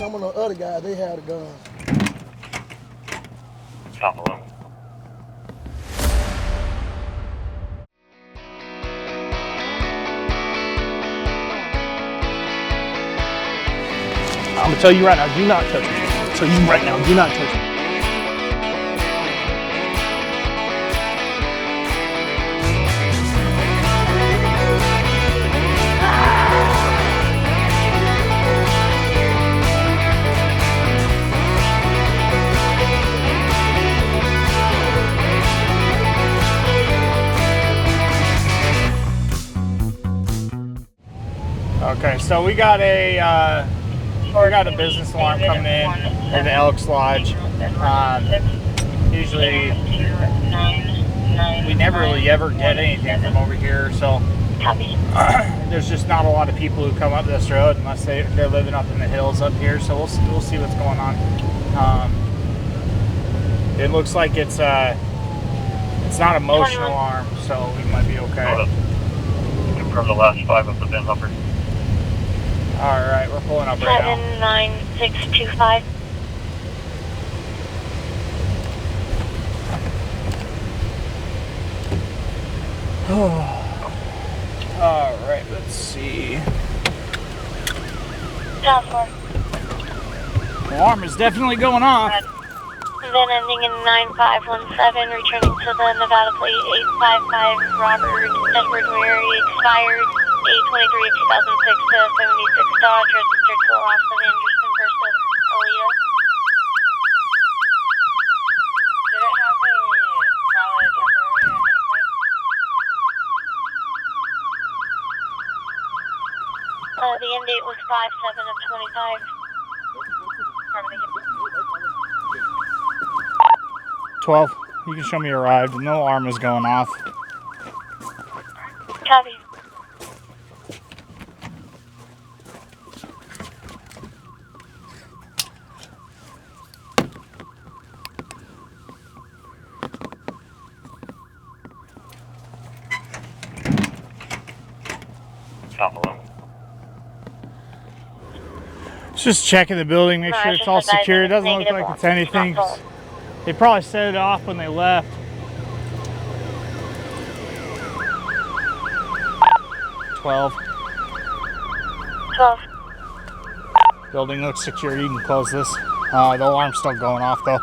some of the other guys, they had a gun. Top 11. I'm gonna tell you right now, do not touch me. I'll tell you right now, do not touch me. Okay, so we got a business alarm coming in at the Elks Lodge. Usually, we never really ever get anything from over here, so there's just not a lot of people who come up this road unless they're living up in the hills up here. So we'll see what's going on. It looks like it's not a motion alarm, so we might be okay. Confirm the last 5 of the VIN number. All right, we're pulling up right now. 79625. All right, let's see. Alarm is definitely going off. Then ending in 9517, returning to the Nevada plate 855 Robert Edward Mary, expired 8/23 of 2006 to 76 Dodge, registered to the last of Anderson versus Aaliyah. Did it have a valid temporary at any point? The end date was 5/7 of 25. 12. You can show me arrived. No alarm is going off. Copy. Top 11. Just checking the building, make sure it's all secure. It doesn't look like it's anything. They probably set it off when they left. 12. 12. Building looks secure. You can close this. The alarm's still going off though.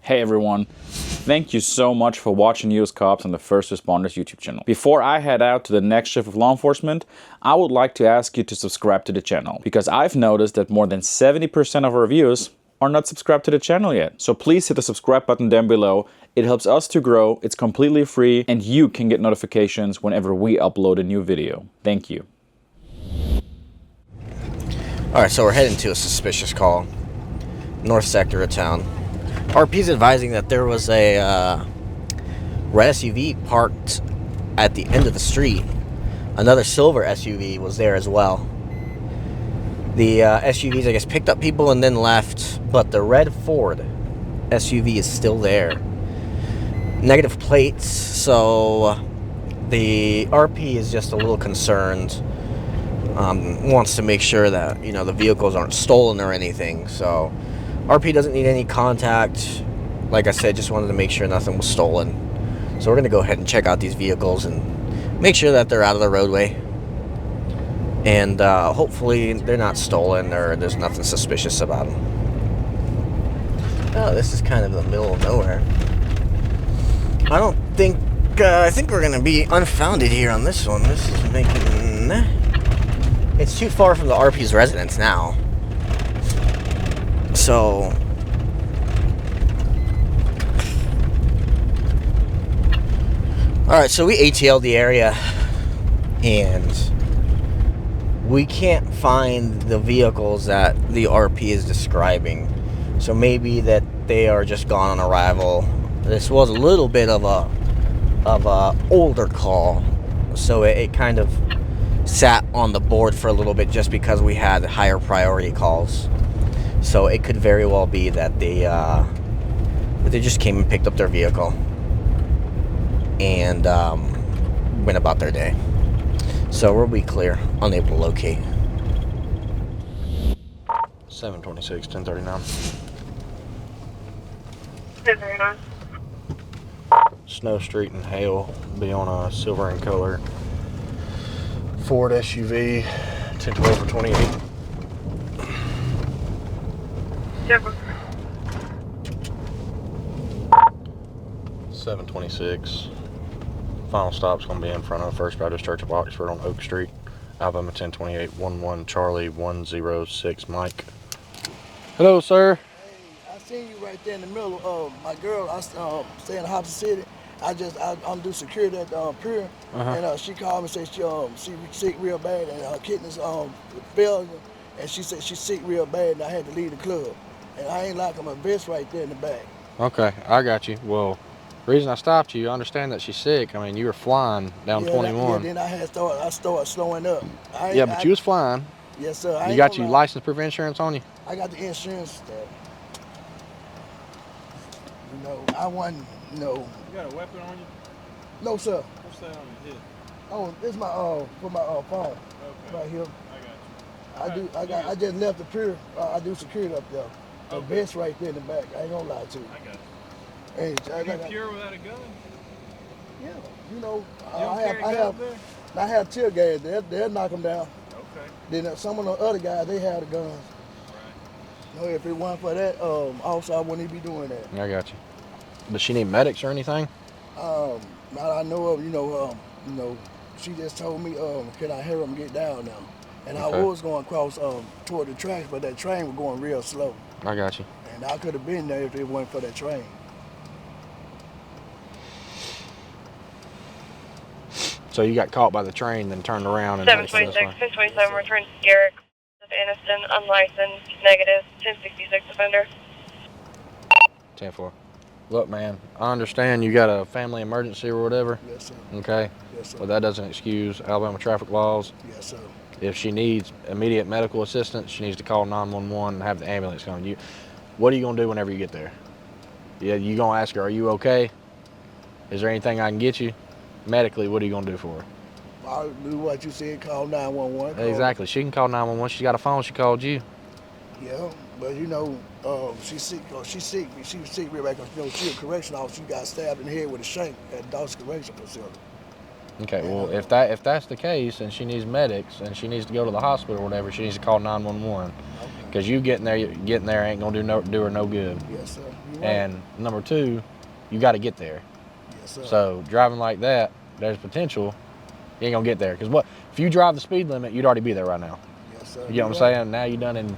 Hey everyone. Thank you so much for watching US Cops on the First Responders YouTube channel. Before I head out to the next shift of law enforcement, I would like to ask you to subscribe to the channel, because I've noticed that more than 70% of our viewers are not subscribed to the channel yet. So please hit the subscribe button down below. It helps us to grow, it's completely free, and you can get notifications whenever we upload a new video. Thank you. Alright, so we're heading to a suspicious call. North sector of town. RP's advising that there was a red SUV parked at the end of the street. Another silver SUV was there as well. The SUVs, I guess, picked up people and then left, but the red Ford SUV is still there. Negative plates, so the RP is just a little concerned. Wants to make sure that, you know, the vehicles aren't stolen or anything, so RP doesn't need any contact. Like I said, just wanted to make sure nothing was stolen. So we're going to go ahead and check out these vehicles and make sure that they're out of the roadway. And hopefully they're not stolen or there's nothing suspicious about them. Oh, this is kind of the middle of nowhere. I don't think... I think we're going to be unfounded here on this one. This is making... It's too far from the RP's residence now. So, alright, so we ATL'd the area and we can't find the vehicles that the RP is describing. So maybe that they are just gone on arrival. This was a little bit of a older call, so it kind of sat on the board for a little bit just because we had higher priority calls. So it could very well be that they just came and picked up their vehicle and went about their day. So we'll be clear, unable to locate. 726, 1039. 1039. Snow Street and Hale. Be on a silver in color Ford SUV, 1012 or 28. Silver. 726. Final stop's going to be in front of First Baptist Church of Oxford on Oak Street. Alabama 1028, 11 Charlie 106 Mike. Hello, sir. Hey, I seen you right there in the middle of my girl. I stay in Hobson City. I'm do security at Pier, and she called me and said she sick real bad and her kidneys failure, and she said she's sick real bad and I had to leave the club. And I ain't like my vest right there in the back. Okay, I got you. Well, the reason I stopped you, I understand that she's sick. I mean, you were flying down 21. Then I started slowing up. But you was flying. Yes, sir. You got your license proof insurance on you? I got the insurance. I wasn't, You got a weapon on you? No, sir. What's that on your head? Oh, this is my for my phone. Okay. Right here. I got you. I just left the pier. I do security up there. The vest right there in the back. I ain't gonna lie to you. I got you. Hey, Are you pure without a gun? Yeah, You don't carry guns there? I have tear gas. They'll knock them down. Okay. Then some of the other guys, they have the guns. Right. If it wasn't for that, also I wouldn't even be doing that. I got you. Does she need medics or anything? Now I know of, she just told me, can I help them get down now? And Okay. I was going across toward the tracks, but that train was going real slow. I got you. And I could have been there if it wasn't for that train. So you got caught by the train, then turned around and... 726, 1027, return to Garrick. Aniston, unlicensed, negative, 1066 offender. 10-4. Look, man, I understand you got a family emergency or whatever. Yes, sir. Okay? Yes, sir. But that doesn't excuse Alabama traffic laws. Yes, sir. If she needs immediate medical assistance, she needs to call 911 and have the ambulance come. What are you going to do whenever you get there? Yeah, you going to ask her, are you okay? Is there anything I can get you? Medically, what are you going to do for her? I'll do what you said, call 911. Exactly. She can call 911. She's got a phone. She called you. Yeah, but she's sick. She's sick. She was sick real bad because she's a correction officer. She got stabbed in the head with a shank at Dawson Correction Facility. Okay, well, if that's the case and she needs medics and she needs to go to the hospital or whatever, she needs to call 911. Because you getting there ain't gonna do her no good. Yes, sir. And number two, you got to get there. Yes, sir. So driving like that, there's potential you ain't gonna get there. Because if you drive the speed limit, you'd already be there right now. Yes, sir. You know what I'm saying? Now you done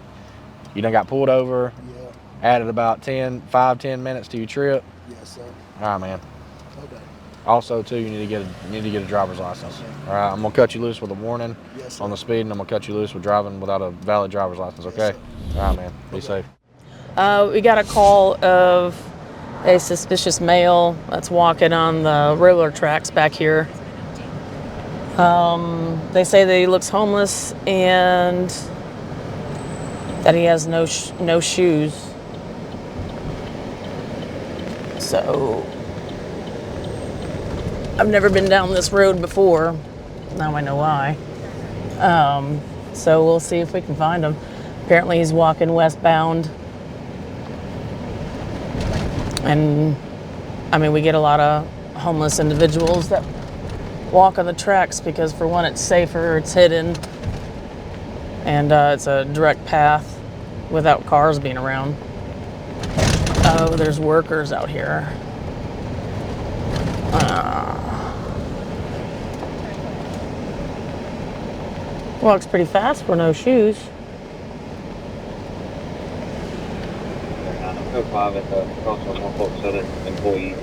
got pulled over. Yeah. Added about 5-10 minutes to your trip. Yes, sir. All right, man. Okay. Also, too, you need to get a driver's license. All right, I'm gonna cut you loose with a warning on the speed, and I'm gonna cut you loose with driving without a valid driver's license. Okay? Yes, all right, man. Be safe. We got a call of a suspicious male that's walking on the railroad tracks back here. They say that he looks homeless and that he has no shoes. So I've never been down this road before. Now I know why. So we'll see if we can find him. Apparently he's walking westbound. And I mean, we get a lot of homeless individuals that walk on the tracks because, for one, it's safer, it's hidden, and it's a direct path without cars being around. Oh, there's workers out here. Walks pretty fast for no shoes. 05 at the Crossroad Norfolk Southern employee.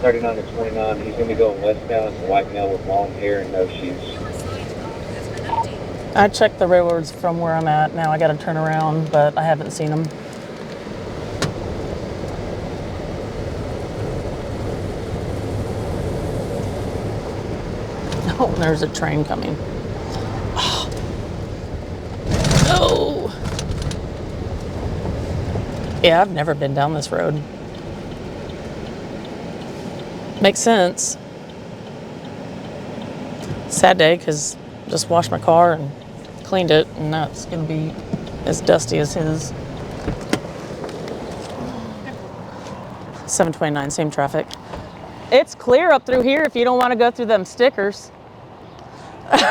39 to 29. He's going to be going westbound. It's a white male with long hair and no shoes. I checked the railroads from where I'm at. Now I got to turn around, but I haven't seen them. Oh, there's a train coming. Oh. Yeah, I've never been down this road. Makes sense. Sad day, because just washed my car and cleaned it, and now it's going to be as dusty as his. 729, same traffic. It's clear up through here if you don't want to go through them stickers. That's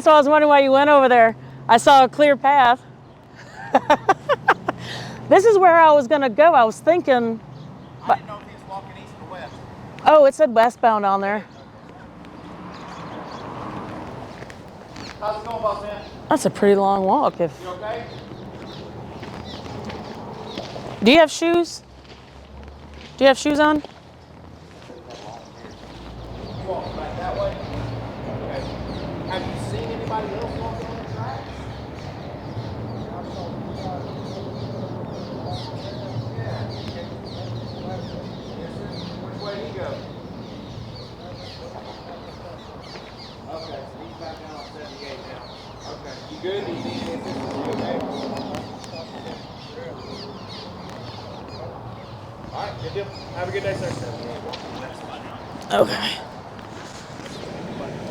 why I was wondering why you went over there. I saw a clear path. This is where I was gonna go. I was thinking. I didn't know if he was walking east or west. Oh, it said westbound on there. How's it going, boss man? That's a pretty long walk. You okay? Do you have shoes? Do you have shoes on? You walking back that way? Okay. Have you seen anybody else walking on the tracks? Yeah. Which way did he go? Okay, so he's back down on 78 now. Okay. You good? Do you need any assistance? You okay? All right, good deal. Have a good day, sir. Okay.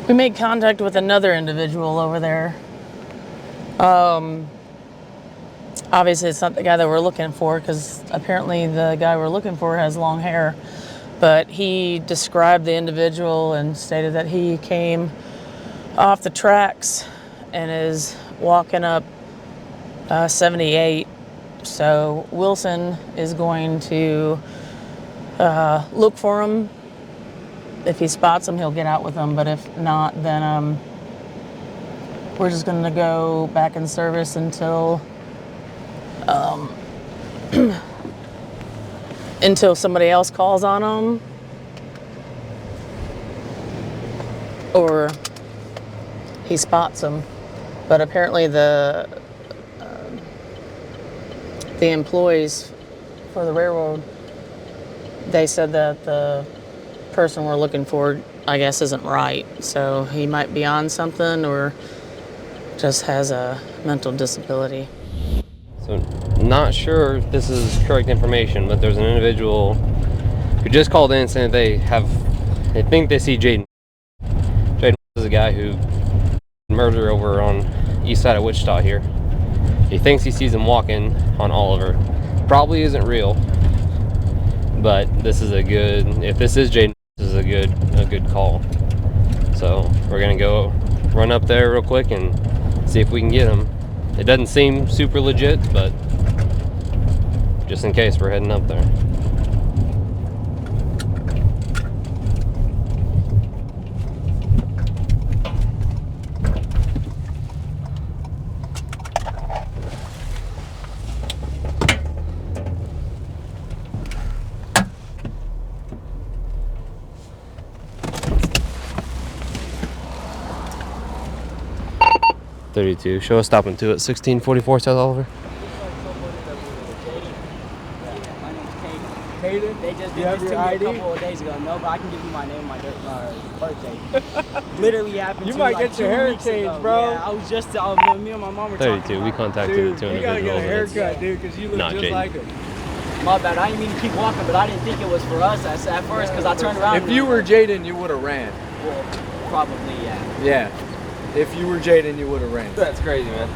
We made contact with another individual over there. Obviously, it's not the guy that we're looking for because apparently the guy we're looking for has long hair. But he described the individual and stated that he came off the tracks and is walking up 78. So Wilson is going to look for him. If he spots him, he'll get out with him. But if not, then we're just going to go back in service until until somebody else calls on him or he spots him. But apparently the employees for the railroad, they said that the person we're looking for, I guess, isn't right. So he might be on something or just has a mental disability. So not sure if this is correct information, but there's an individual who just called in saying they think they see Jaden. Jaden is a guy who murdered over on east side of Wichita here. He thinks he sees him walking on Oliver. Probably isn't real, but this is if this is Jaden, this is a good call. So we're gonna go run up there real quick and see if we can get him. It doesn't seem super legit, but just in case, we're heading up there. .32. Show us stopping to it. 1644 South Oliver. Caden? They just did this to me a couple of days ago. No, but I can give you my name and my birthday. Literally happened you to might like get your hair changed, bro. Yeah, I was just, me and my mom were 32. We contacted the two individuals. You gotta get a haircut, dude, because you look just Jaden. like him. My bad. I didn't mean to keep walking, but I didn't think it was for us at first because I turned around. If you were Jaden, you would have ran. Well, probably, yeah. Yeah. If you were Jaden, you would have ran. That's crazy, man.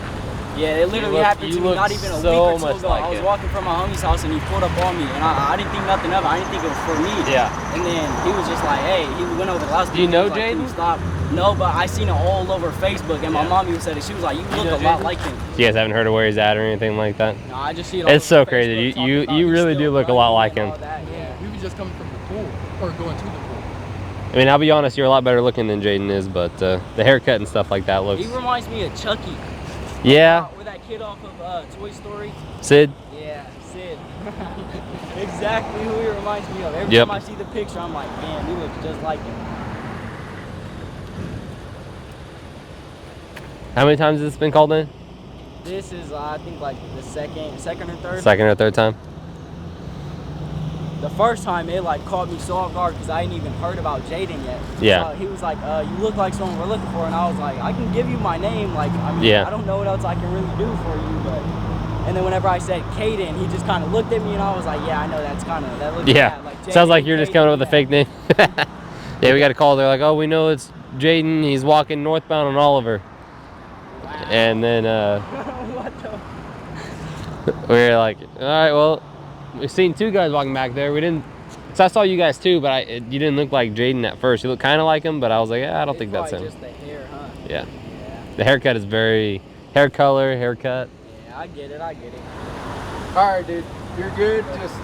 Yeah, it literally happened to me not even a week or two ago. I was walking from my homie's house and he pulled up on me and I didn't think nothing of it. I didn't think it was for me. Yeah. And then he was just like, hey, he went over the last. Do you know Jaden? Stop. No, but I seen it all over Facebook and my mom even said it. She was like, you look a lot like him. You guys haven't heard of where he's at or anything like that? No, I just see it all It's over so crazy. Facebook You really do look a lot like him. Yeah. We were just coming from the pool or going to the pool. I mean, I'll be honest, you're a lot better looking than Jaden is, but the haircut and stuff like that looks... He reminds me of Chucky. Yeah. With that kid off of Toy Story. Sid? Yeah, Sid. Exactly who he reminds me of. Every Yep. time I see the picture, I'm like, damn, he looks just like him. How many times has this been called in? This is, I think, like the second or third. Second or third time? The first time, it like caught me so off guard because I hadn't even heard about Jaden yet. Yeah. So he was like, you look like someone we're looking for. And I was like, I can give you my name. Like, I mean, Yeah. I don't know what else I can really do for you. But, and then whenever I said Caden, he just kind of looked at me and I was like, yeah, I know that looks Yeah. bad. Like, Sounds like Jaden, you're just Caden, coming up with a yeah. fake name. Yeah, we got a call. They're like, oh, we know it's Jaden. He's walking northbound on Oliver. Wow. And then we were like, all right, well, we've seen 2 guys walking back there. We didn't. So I saw you guys too, but you didn't look like Jaden at first. You look kind of like him, but I was like, I don't think that's him. Just the hair, huh? Yeah. The haircut is very hair color, haircut. Yeah, I get it. I get it. All right, dude. You're good. Just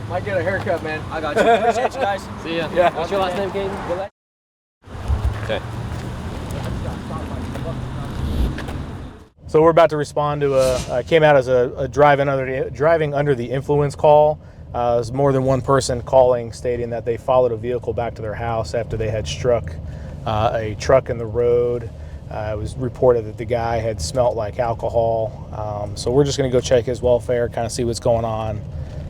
might get a haircut, man. I got you. Appreciate you guys. See ya. Yeah. What's your last name, Caden? Okay. So we're about to respond to came out as a driving under the influence call. There's more than one person calling, stating that they followed a vehicle back to their house after they had struck a truck in the road. It was reported that the guy had smelt like alcohol. So we're just going to go check his welfare, kind of see what's going on.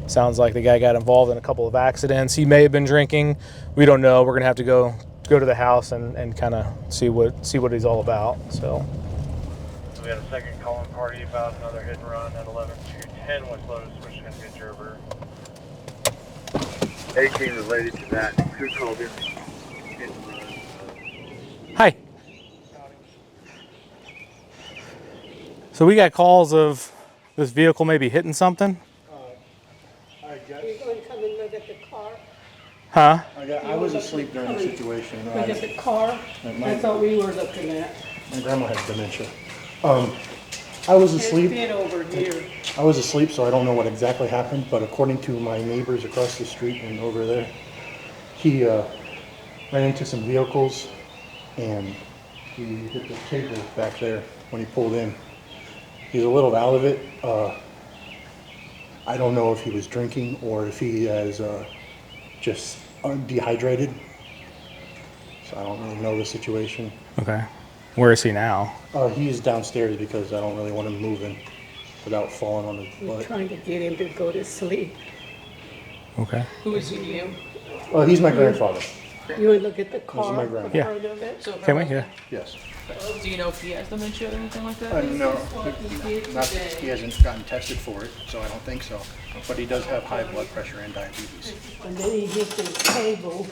Sounds like the guy got involved in a couple of accidents. He may have been drinking. We don't know. We're going to have to go to the house and kind of see what he's all about. So. We had a second calling party about another hit and run at 11-210 West Lotus, which is going to be a Gerber. Anything related to that? Who called in? Hit and run. Hi. So we got calls of this vehicle maybe hitting something. You're going to come and look at the car? Huh? I was asleep during the situation. Look at the car? That's what we were looking at. My grandma has dementia. I was asleep. It's over here. I was asleep, so I don't know what exactly happened, but according to my neighbors across the street and over there, he ran into some vehicles and he hit the table back there when he pulled in. He's a little out of it. I don't know if he was drinking or if he is just dehydrated. So I don't really know the situation. Okay. Where is he now? He's downstairs because I don't really want him moving without falling on his butt. We're trying to get him to go to sleep. Okay. Who is he? He's my grandfather. You want to look at the car? This is my grandpa. Yeah. Part of it? Can we? Yeah. Yes. Do you know if he has dementia or anything like that? No, he hasn't gotten tested for it, so I don't think so. But he does have high blood pressure and diabetes. And then he hit the table.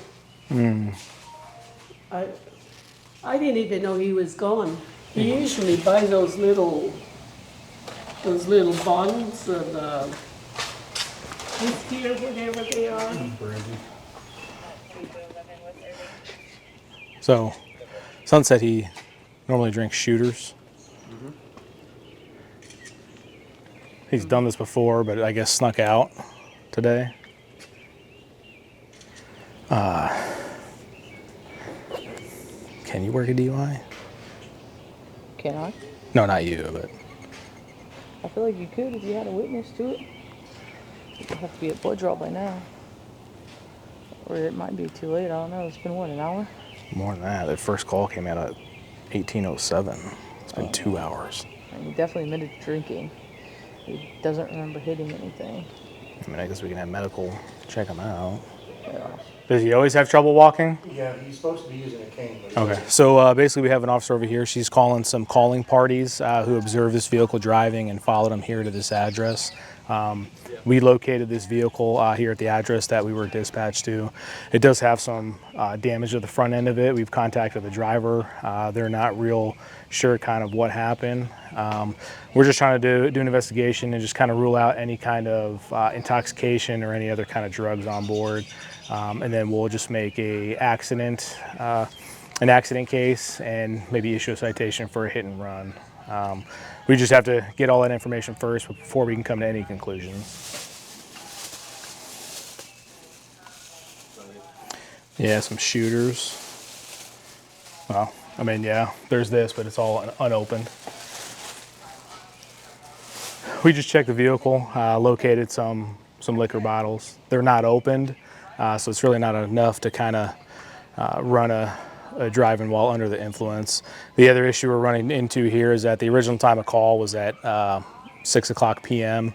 I didn't even know he was gone. He usually buys those little bottles of whiskey or whatever they are. So, Son said he normally drinks shooters. He's done this before, but I guess snuck out today. Can you work a DUI? Can I? No, not you, but I feel like you could if you had a witness to it. You'd have to be at blood draw by now. Or it might be too late, I don't know. It's been, what, an hour? more than that. The first call came out at 18:07. It's been 2 hours. And he definitely admitted to drinking. He doesn't remember hitting anything. I mean, I guess we can have medical check him out. Yeah. Does he always have trouble walking? Yeah, he's supposed to be using a cane. But Okay, so basically we have an officer over here. She's calling some calling parties who observed this vehicle driving and followed him here to this address. We located this vehicle here at the address that we were dispatched to. It does have some damage to the front end of it. We've contacted the driver. They're not real sure kind of what happened. We're just trying to do an investigation and just kind of rule out any kind of intoxication or any other kind of drugs on board. And then we'll just make an accident case and maybe issue a citation for a hit and run. We just have to get all that information first before we can come to any conclusions. Yeah, some shooters. Well, I mean, yeah, there's this, but it's all unopened. We just checked the vehicle, located some liquor bottles. They're not opened, so it's really not enough to kind of run a driving while under the influence. The other issue we're running into here is that the original time of call was at 6 o'clock p.m.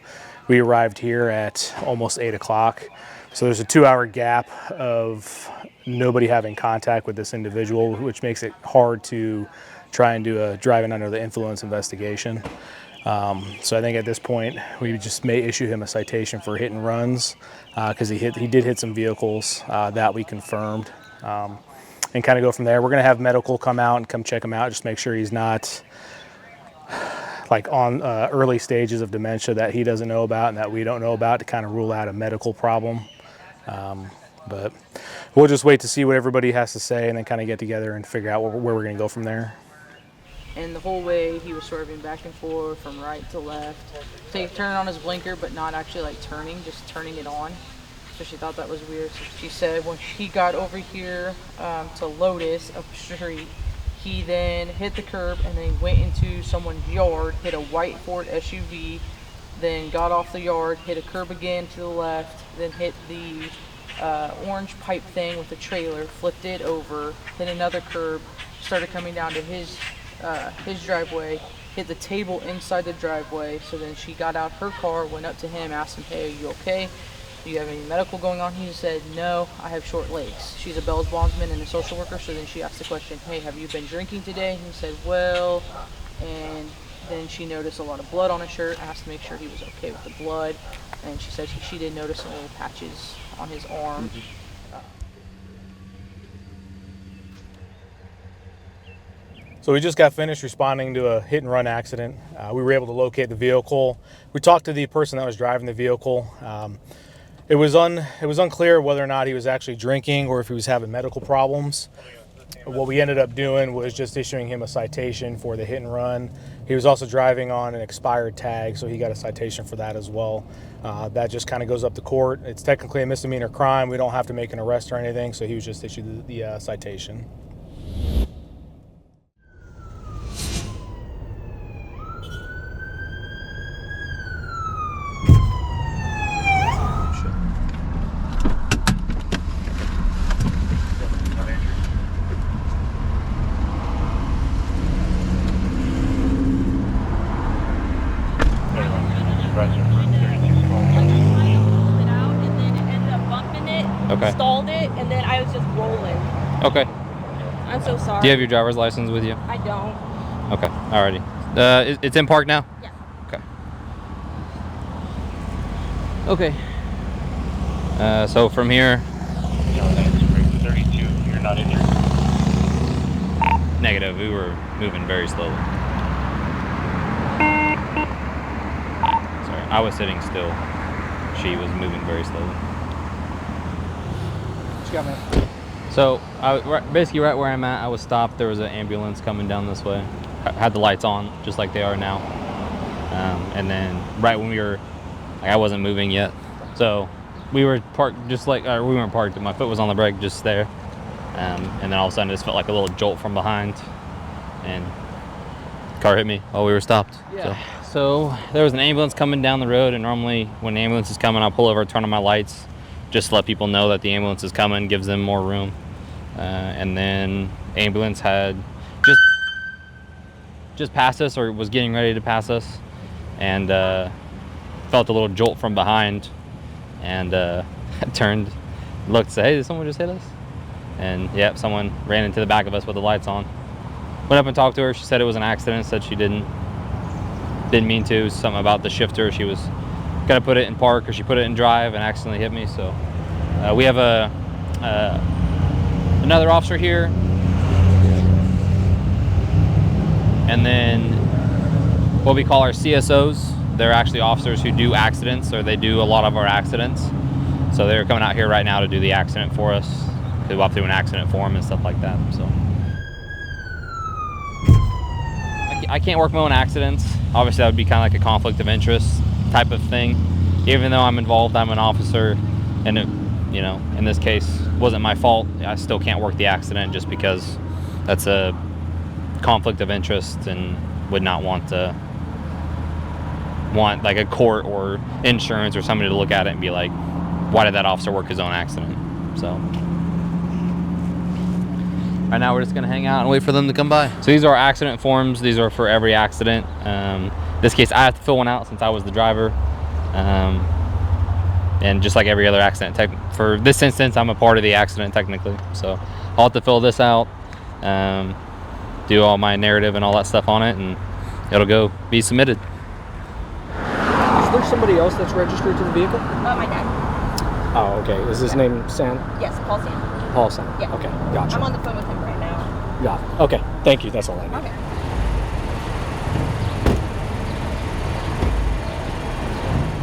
We arrived here at almost 8 o'clock. So there's a 2-hour gap of nobody having contact with this individual, which makes it hard to try and do a driving under the influence investigation. So I think at this point we just may issue him a citation for hit and runs because he did hit some vehicles that we confirmed. And kind of go from there. We're going to have medical come out and come check him out, just make sure he's not like on early stages of dementia that he doesn't know about and that we don't know about, to kind of rule out a medical problem. But we'll just wait to see what everybody has to say and then kind of get together and figure out where we're going to go from there. And the whole way he was swerving back and forth from right to left, turning on his blinker but not actually like turning, just turning it on. So she thought that was weird. So she said when he got over here to Lotus up the street, he then hit the curb and then went into someone's yard, hit a white Ford SUV, then got off the yard, hit a curb again to the left, then hit the orange pipe thing with the trailer, flipped it over, hit another curb, started coming down to his driveway, hit the table inside the driveway. So then she got out her car, went up to him, asked him, hey, are you okay? Do you have any medical going on? He said, no, I have short legs. She's a Bell's bondsman and a social worker. So then she asked the question, hey, have you been drinking today? He said, well, and then she noticed a lot of blood on his shirt, asked to make sure he was okay with the blood. And she said she did notice some little patches on his arm. So we just got finished responding to a hit and run accident. We were able to locate the vehicle. We talked to the person that was driving the vehicle. It was unclear whether or not he was actually drinking or if he was having medical problems. What we ended up doing was just issuing him a citation for the hit and run. He was also driving on an expired tag, so he got a citation for that as well. That just kind of goes up to court. It's technically a misdemeanor crime. We don't have to make an arrest or anything, so he was just issued the citation. Okay. Stalled it, and then I was just rolling. Okay. I'm so sorry. Do you have your driver's license with you? I don't. Okay. Alrighty. It's in park now? Yeah. Okay. Okay. So from here. 32, you're not injured. Negative. We were moving very slowly. Sorry. I was sitting still. She was moving very slowly. So basically right where I'm at, I was stopped. There was an ambulance coming down this way. I had the lights on just like they are now. And then right when we were, I wasn't moving yet. So we were parked just like, we weren't parked, my foot was on the brake just there. And then all of a sudden it just felt like a little jolt from behind and the car hit me while we were stopped. Yeah. So there was an ambulance coming down the road, and normally when the ambulance is coming, I'll pull over, turn on my lights, just to let people know that the ambulance is coming, gives them more room. And then ambulance had just passed us, or was getting ready to pass us, and felt a little jolt from behind, and turned, looked, said, hey, did someone just hit us? And yep, someone ran into the back of us with the lights on. Went up and talked to her. She said it was an accident, said she didn't mean to, something about the shifter. She was gonna put it in park, or she put it in drive and accidentally hit me. So we have another officer here, and then what we call our CSOs. They're actually officers who do accidents, or they do a lot of our accidents. So they're coming out here right now to do the accident for us. They walk through an accident form and stuff like that. So I can't work my own accidents. Obviously that would be kind of like a conflict of interest type of thing. Even though I'm involved, I'm an officer, and it, you know, in this case, wasn't my fault. I still can't work the accident just because that's a conflict of interest, and would not want like a court or insurance or somebody to look at it and be like, why did that officer work his own accident? So right now we're just gonna hang out and wait for them to come by. So these are our accident forms. These are for every accident. In this case, I have to fill one out since I was the driver. And just like every other accident, for this instance, I'm a part of the accident technically. So I'll have to fill this out, do all my narrative and all that stuff on it, and it'll go be submitted. Is there somebody else that's registered to the vehicle? My dad. Oh, okay. Is his name Sam? Yes, Paul Sam. Paul Sam. Yeah. Okay, gotcha. I'm on the phone with him right now. Yeah. Okay. Thank you. That's all I need. Okay.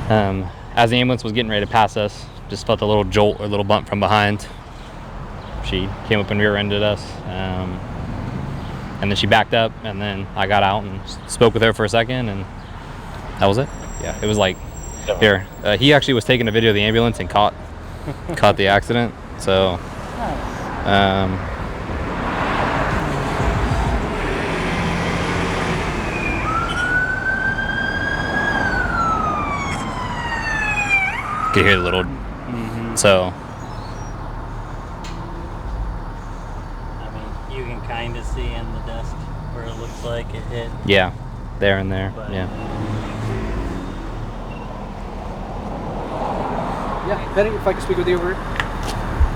As the ambulance was getting ready to pass us, just felt a little jolt or a little bump from behind. She came up and rear-ended us, and then she backed up, and then I got out and spoke with her for a second, and that was it. Yeah, it was like, here. He actually was taking a video of the ambulance and caught the accident. So, could hear the little. So. You can kind of see in the dust where it looks like it hit. Yeah, there and there. But, yeah. Yeah, Penny, if I could speak with you over here.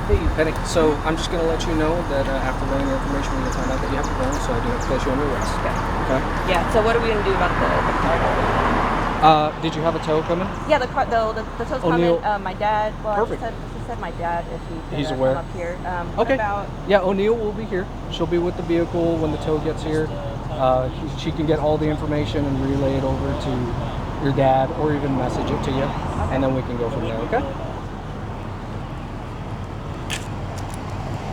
Hey, Penny. So I'm just going to let you know that after learning the information, we're going to find out that you have a gun, so I do have to place you under arrest. Okay. Yeah. So what are we gonna do about the car? Did you have a tow coming? Yeah, the tow's O'Neill. coming. My dad. Well, Perfect. She said my dad if he could He's aware. come up here. Okay. About Yeah, O'Neill will be here. She'll be with the vehicle when the tow gets here. She can get all the information and relay it over to your dad, or even message it to you, and then we can go from there. Okay.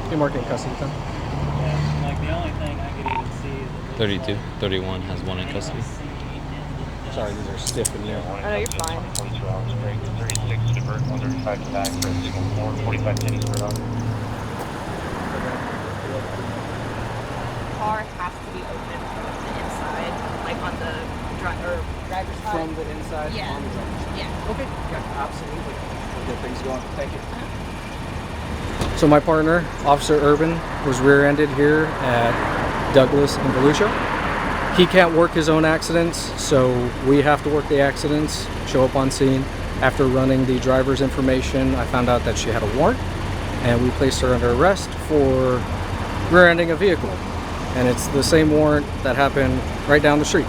You're marking custody time. yeah, like the only thing I could even see is 32, 31 has one in custody. Sorry, these are stiff in there. Oh no, you're fine. 22 hours straight, 36 divert, 135 to back for a single 45 pennies per dog. Car has to be open from the inside, like on the driver's side. From the inside? Yeah. On the driver's side. Yeah. Okay, yeah, absolutely. We'll get things going. Thank you. So my partner, Officer Urban, was rear-ended here at Douglas and Volusia. He can't work his own accidents, so we have to work the accidents, show up on scene. After running the driver's information, I found out that she had a warrant, and we placed her under arrest for rear-ending a vehicle. And it's the same warrant that happened right down the street.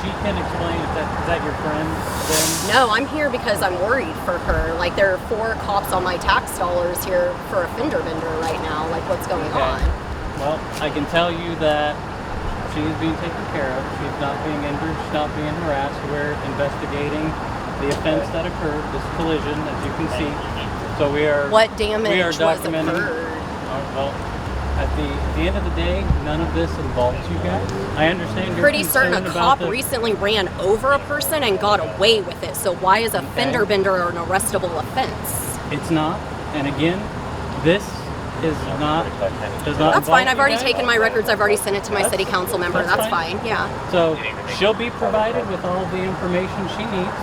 She can explain if is that your friend then? No, I'm here because I'm worried for her. Like, there are 4 cops on my tax dollars here for a fender bender right now. Like, what's going on? Well, I can tell you that she is being taken care of. She's not being injured. She's not being harassed. We're investigating the offense that occurred, this collision, as you can see. So we are. What damage we are was documenting. occurred? Well, at the end of the day, none of this involves you guys. I understand you're Pretty certain a concerned cop about the, recently ran over a person and got away with it. So why is a fender bender an arrestable offense? It's not. And again, this is not. Does not. That's fine. involve I've you already guys. taken my records. I've already sent it to my city council member. That's fine. Yeah. So she'll be provided with all the information she needs.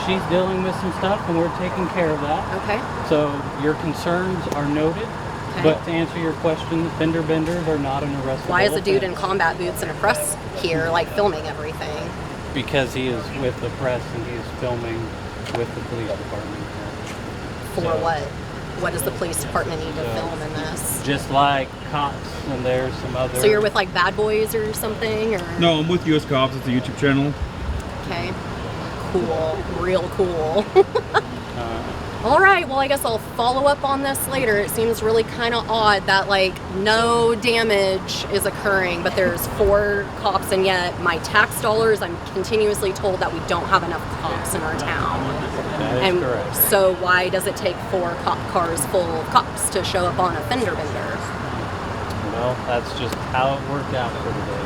She's dealing with some stuff, and we're taking care of that. Okay. So your concerns are noted. Okay. But to answer your question, fender benders are not an arrestable Why is a dude in offense. combat boots and a press here, like filming everything? Because he is with the press and he's filming with the police department. For So- what? What does the police department need to film in this? Just like cops, and there's some other. So you're with like Bad Boys or something, or? No, I'm with US Cops. It's a YouTube channel. Okay. Cool. Real cool. All right, well, I guess I'll follow up on this later. It seems really kind of odd that, like, no damage is occurring, but there's 4 cops, and yet my tax dollars, I'm continuously told that we don't have enough cops in our town. That is And correct. so why does it take 4 cop cars full of cops to show up on a fender bender? Well, that's just how it worked out for today.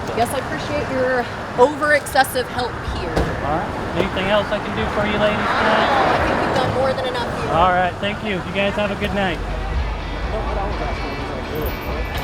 I guess I appreciate your over-excessive help here. All right. Anything else I can do for you ladies tonight? I think we've done more than enough here. All right. Thank you. You guys have a good night. What I was asking was like,